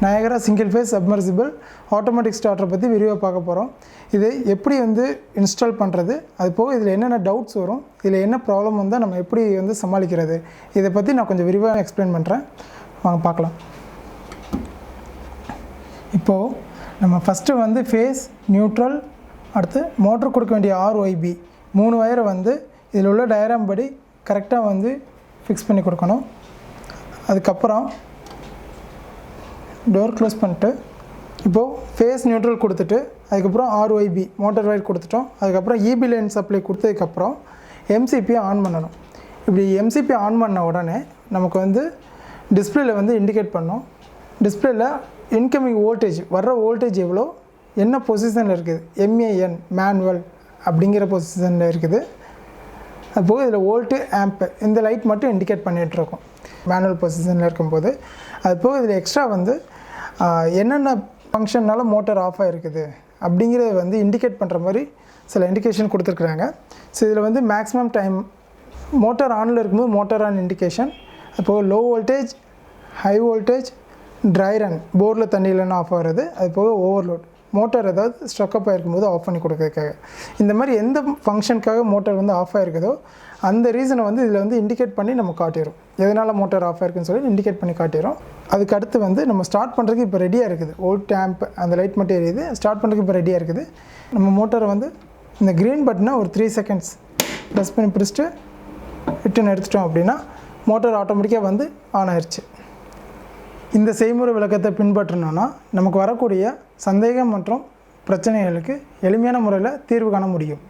Niagara single phase submersible automatic starter பற்றி விரிவாக பார்க்க போகிறோம். இது எப்படி வந்து இன்ஸ்டால் பண்ணுறது, அது போக இதில் என்னென்ன டவுட்ஸ் வரும், இதில் என்ன ப்ராப்ளம் வந்தால் நம்ம எப்படி வந்து சமாளிக்கிறது, இதை பற்றி நான் கொஞ்சம் விரிவாக எக்ஸ்பிளைன் பண்ணுறேன். வாங்க பார்க்கலாம். இப்போது நம்ம ஃபஸ்ட்டு வந்து ஃபேஸ், நியூட்ரல், அடுத்து மோட்டர் கொடுக்க வேண்டிய RYB 3 வயரை வந்து இதில் உள்ள டயராம் படி கரெக்டாக வந்து ஃபிக்ஸ் பண்ணி கொடுக்கணும். அதுக்கப்புறம் டோர் க்ளோஸ் பண்ணிட்டு இப்போது ஃபேஸ் நியூட்ரல் கொடுத்துட்டு அதுக்கப்புறம் RYB மோட்டர் வயர் கொடுத்துட்டோம். அதுக்கப்புறம் EB லைன் சப்ளை கொடுத்ததுக்கப்புறம் MCPயை ஆன் பண்ணணும். இப்படி MCP ஆன் பண்ண உடனே நமக்கு வந்து டிஸ்பிளேயில் வந்து இண்டிகேட் பண்ணோம். டிஸ்பிளேயில் இன்கமிங் வோல்டேஜ் வர்ற வோல்டேஜ் எவ்வளோ, என்ன பொசிஷனில் இருக்குது, MAN மேனுவல் அப்படிங்கிற பொசிஷனில் இருக்குது. அதுபோக இதில் வோல்ட்டு ஆம்ப்பு இந்த லைட் மட்டும் இண்டிகேட் பண்ணிகிட்ருக்கோம் மேனுவல் பொசிஷனில் இருக்கும்போது. அதுபோக இதில் எக்ஸ்ட்ரா வந்து என்னென்ன ஃபங்க்ஷன்னால மோட்டர் ஆஃப் ஆகிருக்குது அப்படிங்கிறத வந்து இண்டிகேட் பண்ணுற மாதிரி சில இண்டிகேஷன் கொடுத்துருக்குறாங்க. ஸோ இதில் வந்து மேக்ஸிமம் டைம் மோட்டார் ஆனில் இருக்கும்போது மோட்டார் ஆன் இண்டிகேஷன், அதுபோக low voltage, high voltage, try run போரில் தண்ணி இல்லைன்னா ஆஃப் ஆகிறது, அது போக ஓவர்லோட் மோட்டார் ஏதாவது ஸ்ட்ரக்அப் ஆகிருக்கும்போது ஆஃப் பண்ணி கொடுக்கறதுக்காக. இந்த மாதிரி எந்த ஃபங்க்ஷனுக்காக மோட்டார் வந்து ஆஃப் ஆகிருக்குதோ அந்த ரீசனை வந்து இதில் வந்து இண்டிகேட் பண்ணி நம்ம காட்டிடும். எதனால் மோட்டார் ஆஃப் ஆகிருக்குன்னு சொல்லி இண்டிகேட் பண்ணி காட்டிடும். அதுக்கு அடுத்து வந்து நம்ம ஸ்டார்ட் பண்ணுறதுக்கு இப்போ ரெடியாக இருக்குது. வோல்ட் ஆம்ப் அந்த லைட் மட்டும் எரியுது. ஸ்டார்ட் பண்ணுறதுக்கு இப்போ ரெடியாக இருக்குது. நம்ம மோட்டாரை வந்து இந்த க்ரீன் பட்டனை ஒரு 3 செகண்ட்ஸ் ப்ரெஸ் பண்ணி பிடிச்சிட்டு ரிட்டன் எடுத்துட்டோம் அப்படின்னா மோட்டார் ஆட்டோமேட்டிக்காக வந்து ஆன் ஆயிடுச்சு. இந்த செய்முறை விளக்கத்தை பின்பற்றணும்னா நமக்கு வரக்கூடிய சந்தேகம் மற்றும் பிரச்சனைகளுக்கு எளிமையான முறையில் தீர்வு காண முடியும்.